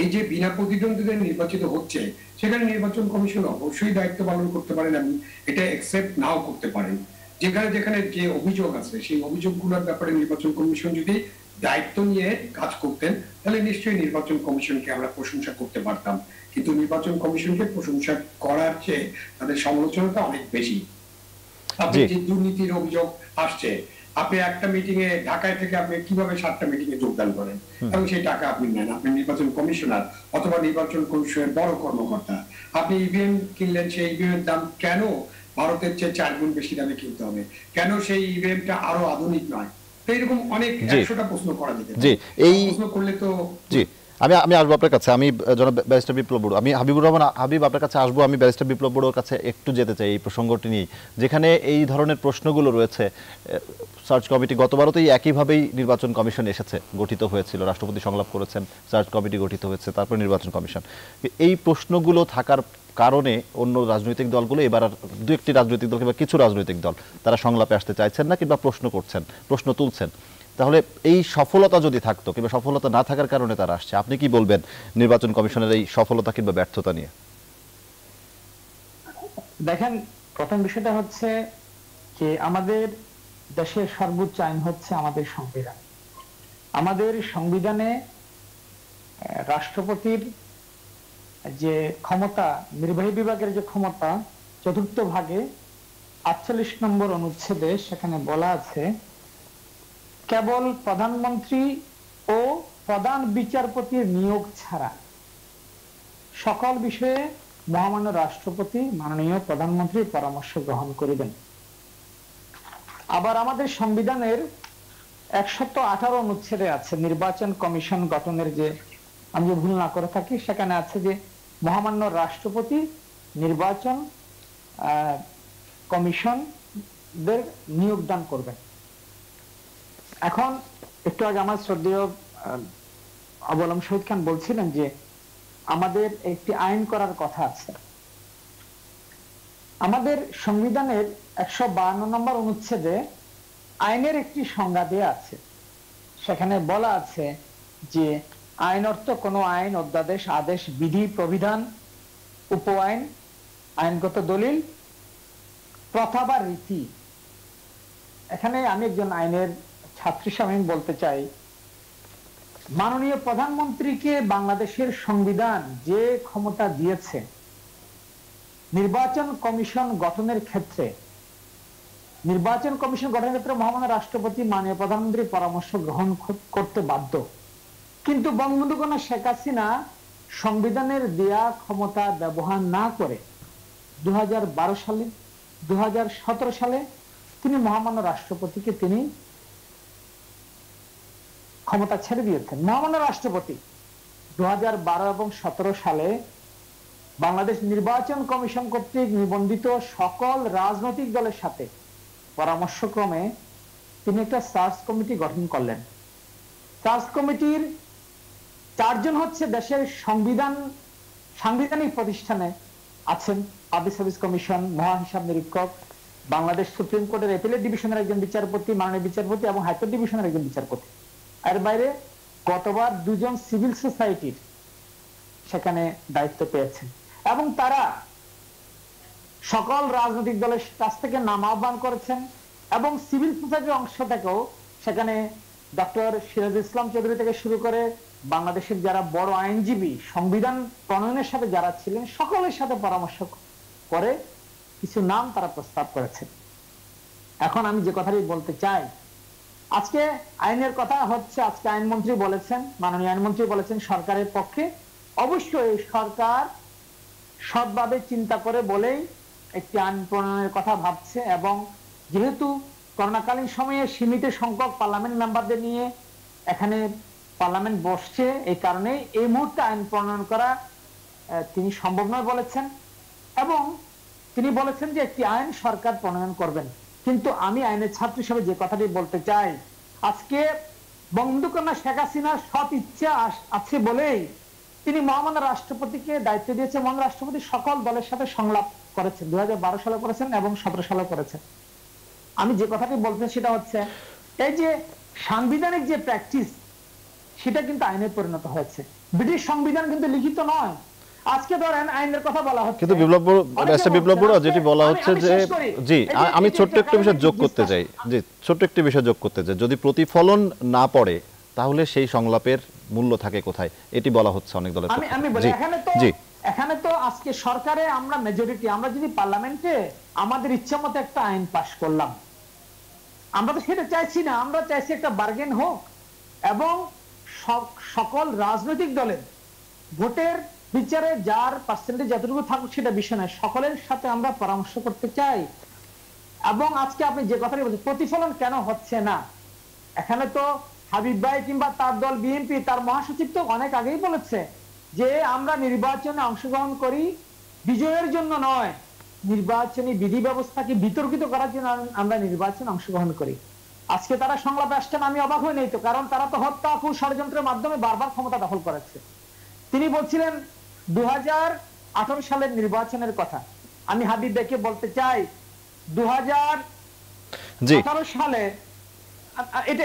এই যে বিনা প্রতিদ্বন্দ্বিতা নির্বাচিত হচ্ছে, সেখানে নির্বাচন কমিশন অবশ্যই দায়িত্ব পালন করতে পারেন এবং এটা একসেপ্ট নাও করতে পারেন। যেখানে যেখানে যে অভিযোগ আছে, সেই অভিযোগগুলোর ব্যাপারে নির্বাচন কমিশন যদি দায়িত্ব নিয়ে কাজ করতেন, তাহলে নিশ্চয়ই নির্বাচন কমিশনকে আমরা প্রশংসা করতে পারতাম। কিন্তু নির্বাচন কমিশনকে প্রশংসা করার চেয়ে তাদের সমালোচনাটা অনেক বেশি। আপনি যে দুর্নীতির অভিযোগ আসছে, আপনি একটা মিটিং এ ঢাকায় থেকে আপনি কিভাবে 7টা মিটিং এ যোগদান করেন এবং সেই টাকা আপনি নেন? আপনি নির্বাচন কমিশনার অথবা নির্বাচন কমিশনের বড় কর্মকর্তা। আপনি ইভিএম কিনলেন, সেই ইভিএম এর দাম কেন ভারতের চেয়ে 4 গুণ বেশি দামে কিনতে হবে? কেন সেই ইভিএমটা আরো আধুনিক নয়? তো এরকম অনেক 100টা প্রশ্ন করা যেতে পারে। এই প্রশ্ন করলে তো জি, আমি আসবো আপনার কাছে। আমি জনাব ব্যারিস্টার বিপ্লব বড়ুয়া, আমি হাবিবুর রহমান হাবিব আপনার কাছে আসবো। আমি ব্যারিস্টার বিপ্লব বড়ুয়ার কাছে একটু যেতে চাই এই প্রসঙ্গটি নিয়ে, যেখানে এই ধরনের প্রশ্নগুলো রয়েছে। সার্চ কমিটি গতবারও তো একইভাবেই নির্বাচন কমিশন এসেছে, গঠিত হয়েছিল, রাষ্ট্রপতি সংলাপ করেছেন, সার্চ কমিটি গঠিত হয়েছে, তারপর নির্বাচন কমিশন। এই প্রশ্নগুলো থাকার কারণে অন্য রাজনৈতিক দলগুলো এবার আর দু একটি রাজনৈতিক দল কিংবা কিছু রাজনৈতিক দল তারা সংলাপে আসতে চাইছেন না কিংবা প্রশ্ন তুলছেন। তাহলে এই সফলতা যদি থাকতো কিংবা সফলতা না থাকার কারণে তারা আসছে, আপনি কি বলবেন নির্বাচন কমিশনের এই সফলতা কিংবা ব্যর্থতা নিয়ে? দেখেন, প্রথম বিষয়টা হচ্ছে যে আমাদের দেশের সর্বোচ্চ আইন হচ্ছে আমাদের সংবিধান। আমাদের সংবিধানে রাষ্ট্রপতির যে ক্ষমতা, নির্বাহী বিভাগের যে ক্ষমতা, 4র্থ ভাগে 48 নম্বর অনুচ্ছেদে সেখানে বলা আছে, কেবল প্রধানমন্ত্রী ও প্রধান বিচারপতির নিয়োগ ছাড়া সকল বিষয়ে মহামান্য রাষ্ট্রপতি মাননীয় প্রধানমন্ত্রীর পরামর্শ গ্রহণ করিবেন। আবার আমাদের সংবিধানের 118 অনুচ্ছেদে আছে নির্বাচন কমিশন গঠনের, যে আমি যে ভুল না করে থাকি সেখানে আছে যে মহামান্য রাষ্ট্রপতি নির্বাচন কমিশনদের নিয়োগ দান করবেন। এখন একটু আগে আমার শ্রদ্ধেয় আবুল শহীদ খান বলছিলেন যে আমাদের একটি আইন করার কথা আছে। আমাদের সংবিধানের 152 নম্বর অনুচ্ছেদে আইনের একটি সংজ্ঞা দেয়া আছে। সেখানে বলা আছে যে আইন অর্থ কোনো আইন, অধ্যাদেশ, আদেশ, বিধি, প্রবিধান, উপ আইন, আইনগত দলিল, প্রথা বা রীতি। এখানে আমি একজন আইনের ছাত্রী হিসেবে আমি বলতে চাই, মাননীয় প্রধানমন্ত্রীকে বাংলাদেশের সংবিধান যে ক্ষমতা দিয়েছে নির্বাচন কমিশন গঠনের ক্ষেত্রে, নির্বাচন কমিশন গঠনের ক্ষেত্রে মহামান্য রাষ্ট্রপতি মাননীয় প্রধানমন্ত্রীর পরামর্শ গ্রহণ করতে বাধ্য। কিন্তু বঙ্গবন্ধু কন্যা শেখ হাসিনা সংবিধানের দেয়া ক্ষমতা ব্যবহার না করে 2012 সালে 2017 সালে তিনি মহামান্য রাষ্ট্রপতিকে তিনি ক্ষমতা ছেড়ে দিয়েছেন। মহামান্য রাষ্ট্রপতি 2012 এবং 2017 সালে বাংলাদেশ নির্বাচন কমিশন কর্তৃক নিবন্ধিত সকল রাজনৈতিক দলের সাথে পরামর্শক্রমে তিনি একটা সার্চ কমিটি গঠন করলেন। সার্চ কমিটির 4 জন হচ্ছে দেশের সাংবিধানিক প্রতিষ্ঠানে আছেন, পাবলিক সার্ভিস কমিশন, মহা হিসাব নিরীক্ষক, বাংলাদেশ সুপ্রিম কোর্টের অ্যাপিলেট ডিভিশনের একজন বিচারপতি, মাননীয় বিচারপতি এবং হাইকোর্ট ডিভিশনের একজন বিচারপতি। এর বাইরে গতবার 2 জন সিভিল সোসাইটির সেখানে দায়িত্ব পেয়েছেন এবং তারা সকল রাজনৈতিক দলের কাছ থেকে নাম আহ্বান করেছেন এবং সিভিল সোসাইটির অংশ থেকেও সেখানে ডক্টর সিরাজুল ইসলাম চৌধুরী থেকে শুরু করে বাংলাদেশের যারা বড় আইনজীবী, সংবিধান প্রণয়নের সাথে যারা ছিলেন সকলের সাথে পরামর্শ করে কিছু নাম তারা প্রস্তাব করেছে। এখন আমি যে কথাটি বলতে চাই, আজকে আইনের কথা হচ্ছে, আজকে আইনমন্ত্রী বলেছেন, মাননীয় আইনমন্ত্রী বলেছেন সরকারের পক্ষে। অবশ্যই সরকার সৎভাবে চিন্তা করে বলেই একটি আইন প্রণয়নের কথা ভাবছে এবং যেহেতু করোনাকালীন সময়ে সীমিত সংখ্যক পার্লামেন্ট মেম্বারদের নিয়ে এখানে পার্লামেন্ট বসছে, এই কারণে এই মুহূর্তে আইন প্রণয়ন করা তিনি সম্ভব নয় বলেছেন এবং তিনি বলেছেন যে একটি আইন সরকার প্রণয়ন করবেন। কিন্তু আমি আইনের ছাত্র হিসেবে যে কথাটি বলতে চাই, আজকে বঙ্গবন্ধু কন্যা শেখ হাসিনার সৎ ইচ্ছা আছে বলেই তিনি মহামান্য রাষ্ট্রপতিকে দায়িত্ব দিয়েছেন। মহামান্য রাষ্ট্রপতি সকল দলের সাথে সংলাপ করেছেন, 2012 সালে করেছেন এবং 2017 সালে করেছেন। আমি যে কথাটি বলতে সেটা হচ্ছে এই যে সাংবিধানিক যে প্র্যাকটিস সেটা কিন্তু আইনে পরিণত হয়েছে। ব্রিটিশ সংবিধান কিন্তু লিখিত নয়। আজকে ধরেন আইনের কথা বলা হচ্ছে, কিন্তু বিপ্লব যেটি বলা হচ্ছে যে জি আমি ছোট্ট একটা বিষয় যোগ করতে চাই, যদি প্রতিফলন না পড়ে তাহলে সেই সংলাপের মূল্য থাকে কোথায়, এটি বলা হচ্ছে অনেক দলের। আমি বলি এখানে তো আজকে সরকারে আমরা মেজরিটি, আমরা যদি পার্লামেন্টে আমাদের ইচ্ছা মতো একটা আইন পাশ করলাম, আমরা তো সেটা চাইছি না। আমরা চাইছি একটা বার্গেন হোক এবং সকল রাজনৈতিক দলের ভোটের বিচারে যার পার্সেন্টেজ যতটুকু থাকুক সেটা বিষয় নয়, সকলের সাথে আমরা পরামর্শ করতে চাই। এবং আজকে আপনি যে কথাটি বলছেন প্রতিফলন কেন হচ্ছে না, এখানে তো হাবিব ভাই কিংবা তার দল বিএনপি, তার মহাসচিব তো অনেক আগেই বলেছে যে আমরা নির্বাচনে অংশগ্রহণ করি বিজয়ের জন্য নয়, নির্বাচনী বিধি ব্যবস্থাকে বিতর্কিত করার জন্য আমরা নির্বাচনে অংশগ্রহণ করি। আজকে তারা সংলাপে আসছেন, আমি অবাক হই নাই তো, কারণ তারা তো হত্যা, খুন, ষড়যন্ত্রের মাধ্যমে বারবার ক্ষমতা দখল করেছে। তিনি বলছিলেন 2018 সালের নির্বাচনের কথা। আমি হাবিব ভাইকে বলতে চাই 2018 সালে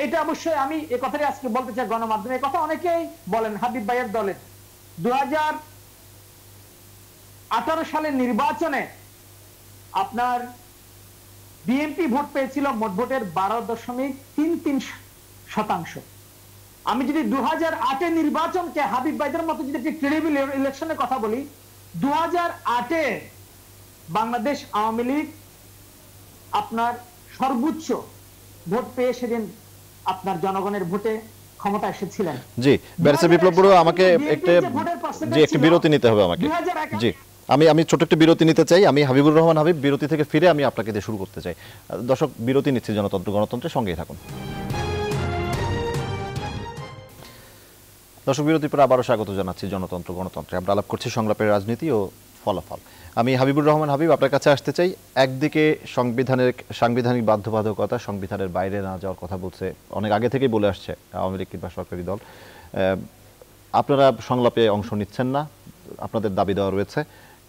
এটা অবশ্যই আমি এই কথাটি আজকে বলতে চাই গণমাধ্যমে, কথা অনেকেই বলেন হাবিব ভাইয়ের দলের 2018 সালের নির্বাচনে আপনার বিএনপি ভোট পেয়েছিল মোট ভোটের 12.33%। আমি যদি 2008 নির্বাচনকে হাবিব ভাইদের মতো যদি ক্রেডিবল ইলেকশনের কথা বলি, 2008 বাংলাদেশ আওয়ামী লীগ আপনার সর্বোচ্চ ভোট পেয়ে সেদিন আপনার জনগণের ভোটে ক্ষমতা এসেছিলেন। জি ব্যারিস্টার বিপ্লব বড়ুয়া আমাকে একটি বিরতি নিতে হবে আমাকে। জি আমি ছোট একটা বিরতি নিতে চাই। আমি হাবিবুর রহমান হাবিব, বিরতি থেকে ফিরে আমি আপনাকে দিয়ে শুরু করতে চাই। দর্শক বিরতি নিচ্ছি জনতন্ত্র গণতন্ত্রের সঙ্গেই থাকুন। দর্শক বিরতির পর আবারও স্বাগত জানাচ্ছি জনতন্ত্র গণতন্ত্রে। আমরা আলাপ করছি সংলাপের রাজনীতি ও ফলাফল। আমি হাবিবুর রহমান হাবিব আপনার কাছে আসতে চাই। একদিকে সাংবিধানিক বাধ্যবাধকতা, সংবিধানের বাইরে না যাওয়ার কথা বলছে, অনেক আগে থেকেই বলে আসছে আওয়ামী লীগ কিংবা সরকারি দল। আপনারা সংলাপে অংশ নিচ্ছেন না, আপনাদের দাবি দেওয়া রয়েছে,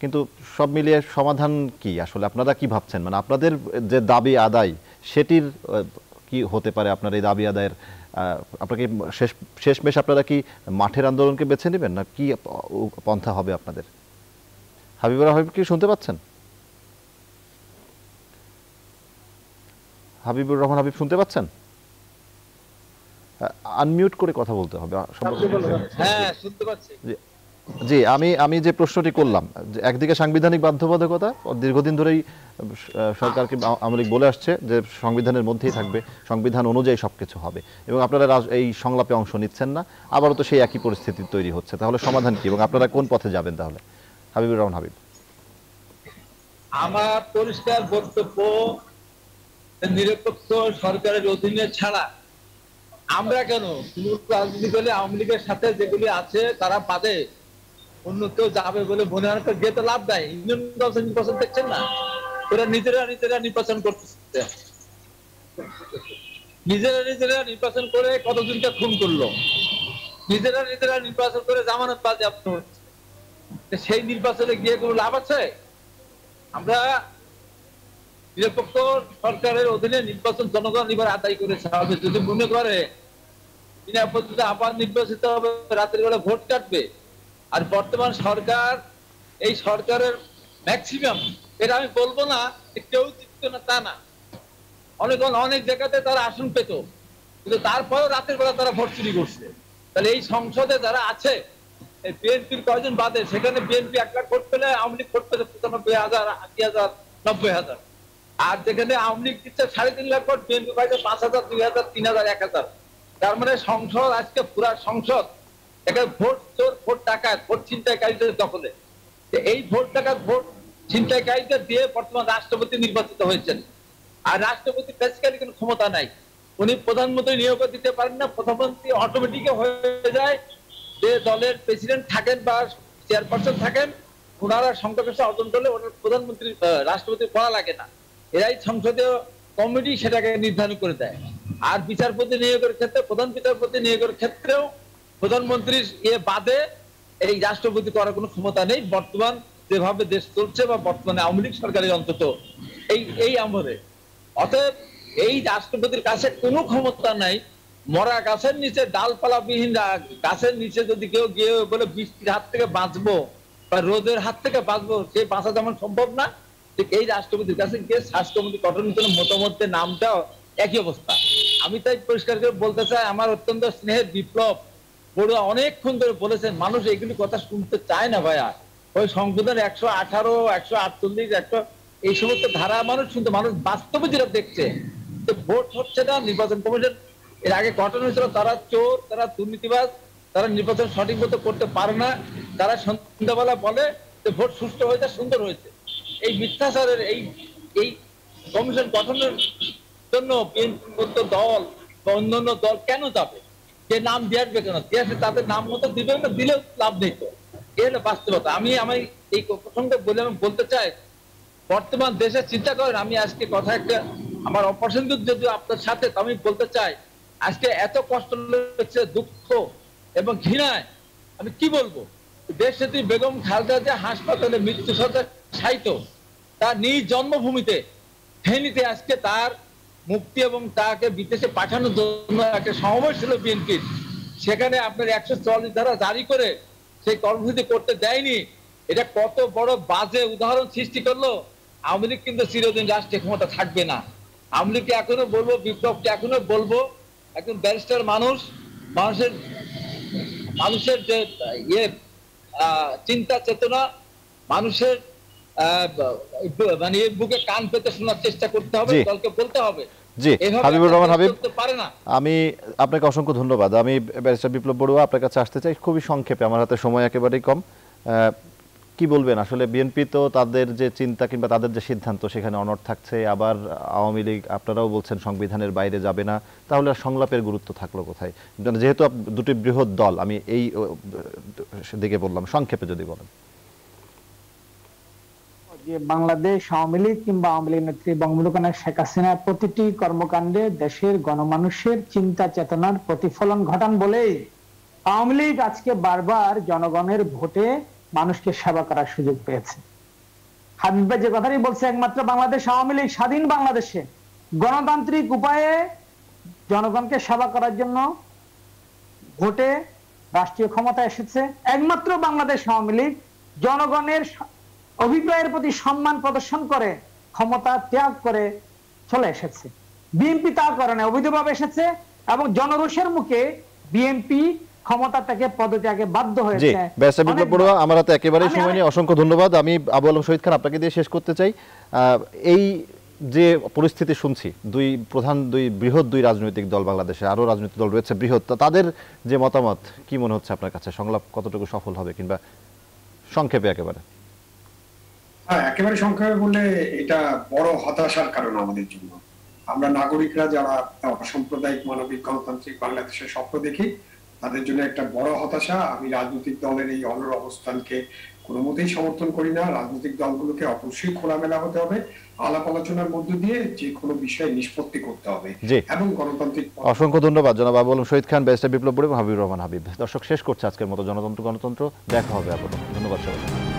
কিন্তু সব মিলিয়ে সমাধান কি আসলে আপনারা কি ভাবছেন? মানে আপনাদের যে দাবি আদায় সেটির কি হতে পারে? আপনার এই দাবি আদায়ের আপনাকে শেষমেশ আপনারা কি মাঠের আন্দোলনকে বেছে নেবেন, না কি পন্থা হবে আপনাদের? হাবিবুর হাবিব কি শুনতে পাচ্ছেন? হাবিবুর রহমান হাবিব শুনতে পাচ্ছেন? আনমিউট করে কথা বলতে হবে। হ্যাঁ শুনতে পাচ্ছি। জি আমি যে প্রশ্নটি করলাম, একদিকে সাংবিধানিক বাধ্যবাধকতা, দীর্ঘদিন ধরেই সরকারকে আওয়ামী লীগ বলে আসছে যে সংবিধানের মধ্যেই থাকবে, সংবিধান অনুযায়ী সবকিছু হবে, এবং আপনারা এই সংলাপে অংশ নিচ্ছেন না। আবারও তো সেই একই পরিস্থিতি তৈরি হচ্ছে। তাহলে সমাধান কি এবং আপনারা কোন পথে যাবেন তাহলে? হাবিবুর রহমান হাবিব। আমার পরিষ্কার বক্তব্য, নিরপেক্ষ সরকারের অধীনে ছাড়া আমরা কেন রাজনীতি করলে আওয়ামী লীগের সাথে যেগুলি আছে তারা বাদে অন্য কেউ যাবে বলে মনে হয় যে তো লাভ দেয়। ইউনিয়ন কাউন্সিল নির্বাচন দেখছেন না, ওরা নিজেরা নির্বাচন করতেছে, নিজেরা নির্বাচন করে কতজনকে খুন করলো, নিজেরা নির্বাচন করে জামানত বাজেয়াপ্ত হচ্ছে। সেই নির্বাচনে গিয়ে কোনো লাভ আছে? আমরা নিরপেক্ষ সরকারের অধীনে নির্বাচন জনগণ এবার আদায় করেছে হবে। যদি মনে করে বিনা পদ্ধতিতে আবার নির্বাচিত হবে, রাতের বেলা ভোট কাটবে, আর বর্তমান সরকার, এই সরকারের ম্যাক্সিমাম, এটা আমি বলবো না কেউ জিতত না তা না, অনেক জায়গাতে তারা আসন পেত, কিন্তু তারপরেও রাতের বেলা তারা ভোট চুরি করছে। তাহলে এই সংসদে যারা আছে, বিএনপির কয়জন বাদে, সেখানে বিএনপি 1 লাখ ভোট পেলে আওয়ামী লীগ ভোট পেলে 95,000, 80,000, 90,000। আর যেখানে আওয়ামী লীগ দিচ্ছে 3.5 লাখ ভোট, বিএনপি পাইছে 5,000, 2,000, 3,000, 1,000। তার মানে সংসদ, আজকে পুরা সংসদ এখানে ভোট চোর, ভোট ডাকাত, ভোট ছিনতাইকারীদের দখলে। এই ভোট ডাকাত, ভোট ছিনতাইকারীদের দিয়ে বর্তমান রাষ্ট্রপতি নির্বাচিত হয়েছেন। আর রাষ্ট্রপতি বেসিক্যালি কোনো ক্ষমতা নাই, উনি প্রধানমন্ত্রী নিয়োগ দিতে পারেন না। প্রধানমন্ত্রী অটোমেটিক হয়ে যায়, যে দলের প্রেসিডেন্ট থাকেন বা চেয়ারপারসন থাকেন, ওনারা সংখ্যাগরিষ্ঠতা অর্জন করলে ওনার প্রধানমন্ত্রী রাষ্ট্রপতি করা লাগে না, এরাই সংসদীয় কমিটি সেটাকে নির্ধারণ করে দেয়। আর বিচারপতি নিয়োগের ক্ষেত্রে, প্রধান বিচারপতি নিয়োগের ক্ষেত্রেও প্রধানমন্ত্রীর বাদে এই রাষ্ট্রপতি করার কোনো ক্ষমতা নেই, বর্তমান যেভাবে দেশ চলছে বা বর্তমানে আওয়ামী লীগ সরকারের অন্তত এই আমলে। অতএব এই রাষ্ট্রপতির কাছে কোনো ক্ষমতা নাই। মরা গাছের নিচে, ডালপালাবিহীন গাছের নিচে যদি কেউ গিয়ে বলে বৃষ্টির হাত থেকে বাঁচবো বা রোদের হাত থেকে বাঁচবো, সে বাঁচা যেমন সম্ভব না, ঠিক এই রাষ্ট্রপতির কাছে গিয়ে স্বাস্থ্য কমিটি গঠনের জন্য মতামতের নামটাও একই অবস্থা। আমি তাই পরিষ্কার করে বলতে চাই, আমার অত্যন্ত স্নেহের বিপ্লব বড়ুয়া অনেকক্ষণ ধরে বলেছেন, মানুষ এগুলি কথা শুনতে চায় না ভাইয়া। ওই সংবিধান 118, 148, 100 এই সমস্ত ধারা মানুষ শুনতে, মানুষ বাস্তবে যেটা দেখছে যে ভোট হচ্ছে না। নির্বাচন কমিশন এর আগে গঠন হয়েছিল, তারা চোর, তারা দুর্নীতিবাজ, তারা নির্বাচন সঠিক মতো করতে পারে না, তারা সন্ধ্যাবেলা বলে যে ভোট সুষ্ঠু হয়েছে, সুন্দর হয়েছে। এই মিথ্যাচারের এই কমিশন গঠনের জন্য বিএনপির মতো দল বা অন্যান্য দল কেন যাবে? যে নাম দিয়ে আসবে কেন? দিয়ে আসবে তাদের নাম মতো দিবে না, দিলেও লাভ নেই। তো এই হলো বাস্তবতা। আমি এই প্রসঙ্গে বলতে চাই, বর্তমান দেশে চিন্তা করেন, আমি আজকে কথা একটা আমার অপছন্দ যদি আপনার সাথে, আমি বলতে চাই আজকে এত কষ্ট লাগছে, দুঃখ এবং ঘৃণায় আমি কি বলবো। দেশ নেত্রী বেগম খালেদা জিয়া হাসপাতালে মৃত্যুসজ্জায় শায়িত, তার নিজ জন্মভূমিতে ফেনীতে আজকে তার মুক্তি এবং তাকে বিদেশে পাঠানোর জন্য একটা সমাবেশ ছিল বিএনপির। সেখানে আপনার 144 ধারা জারি করে সেই কর্মসূচি করতে দেয়নি। এটা কত বড় বাজে উদাহরণ সৃষ্টি করলো। আওয়ামী লীগ কিন্তু চিরদিন রাষ্ট্রীয় ক্ষমতা থাকবে না। আওয়ামী লীগকে এখনো বলবো, বিপ্লবকে এখনো বলবো, একজন ব্যারিস্টার মানুষ, মানুষের যে চিন্তা চেতনা, মানুষের মানে বুকে কান পেতে শোনার চেষ্টা করতে হবে, দলকে বলতে হবে জি, এভাবে হাবিবুর রহমান একটা দেশ হাবিব, চলতে পারে না। আমি আপনাকে অসংখ্য ধন্যবাদ। আমি ব্যারিস্টার বিপ্লব বড়ুয়া আপনার কাছে আসতে চাই খুবই সংক্ষেপে, আমার হাতে সময় একেবারেই কম। কি বলবেন আসলে, বিএনপি তো তাদের যে চিন্তা কিংবা তাদের যে সিদ্ধান্ত সেখানে অনড় থাকছে, আবার আওয়ামী লীগ আপনারাও বলছেন সংবিধানের বাইরে যাবে না, তাহলে আর সংলাপের গুরুত্ব থাকলো কোথায়? যেহেতু দুটি বৃহৎ দল, আমি এই দিকে বললাম, সংক্ষেপে যদি বলেন। যে বাংলাদেশ আওয়ামী লীগ কিংবা আওয়ামী লীগ নেত্রী বঙ্গবন্ধু কন্যা শেখ হাসিনা প্রতিটি কর্মকাণ্ডে দেশের গণমানুষের চিন্তা চেতনার প্রতিফলন ঘটান বলেই আওয়ামী লীগ আজকে বারবার জনগণের ভোটে মানুষকে সেবা করার সুযোগ পেয়েছে। হাবিব ভাই যে কথাই বলছে, একমাত্র বাংলাদেশ আওয়ামী লীগ স্বাধীন বাংলাদেশে গণতান্ত্রিক উপায়ে জনগণকে সেবা করার জন্য ভোটে রাষ্ট্রীয় ক্ষমতা এসেছে। একমাত্র বাংলাদেশ আওয়ামী লীগ জনগণের অভিপ্রায়ের প্রতি সম্মান প্রদর্শন করে ক্ষমতা ত্যাগ করে চলে এসেছে। বিএনপি তা করে না, অবৈধভাবে এসেছে এবং জনরোষের মুখে বিএনপি ক্ষমতা থেকে পদত্যাগে বাধ্য জি, হয়েছে। ব্যারিস্টার বিপ্লব বড়ুয়া, আমার হাতে একেবারেই সময় নেই, অসংখ্য ধন্যবাদ। আমি আবু আলম শহীদ খান আপনাকে দিয়ে শেষ করতে চাই। এই যে পরিস্থিতি শুনছি, দুই বৃহৎ রাজনৈতিক দল, বাংলাদেশে আরো রাজনৈতিক দল রয়েছে বৃহৎ, তাদের যে মতামত, কি মনে হচ্ছে আপনার কাছে সংলাপ কতটুকু সফল হবে, কিংবা সংক্ষেপে একেবারে? হ্যাঁ, একেবারে সংক্ষেপে বললে এটা বড় হতাশার কারণ আমাদের জন্য। আমরা নাগরিকরা যারা সাম্প্রদায়িক মানবিক গণতান্ত্রিক বাংলাদেশের স্বপ্ন দেখি, তাদের জন্য একটা বড় হতাশা। আমি রাজনৈতিক দলের এই অনড় অবস্থানকে কোনো মতেই সমর্থন করি না। রাজনৈতিক দলগুলোকে অবশ্যই খোলামেলা হতে হবে, আলাপ আলোচনার মধ্য দিয়ে যে কোনো বিষয়ে নিষ্পত্তি করতে হবে এবং গণতান্ত্রিক। অসংখ্য ধন্যবাদ জনাব আবু আলম শহীদ খান, ব্যারিস্টার বিপ্লব বড়ুয়া এবং হাবিবুর রহমান হাবিব। দর্শক, শেষ করছে আজকের মতো জনতন্ত্র গণতন্ত্র। দেখা হবে আবার। ধন্যবাদ সবাই।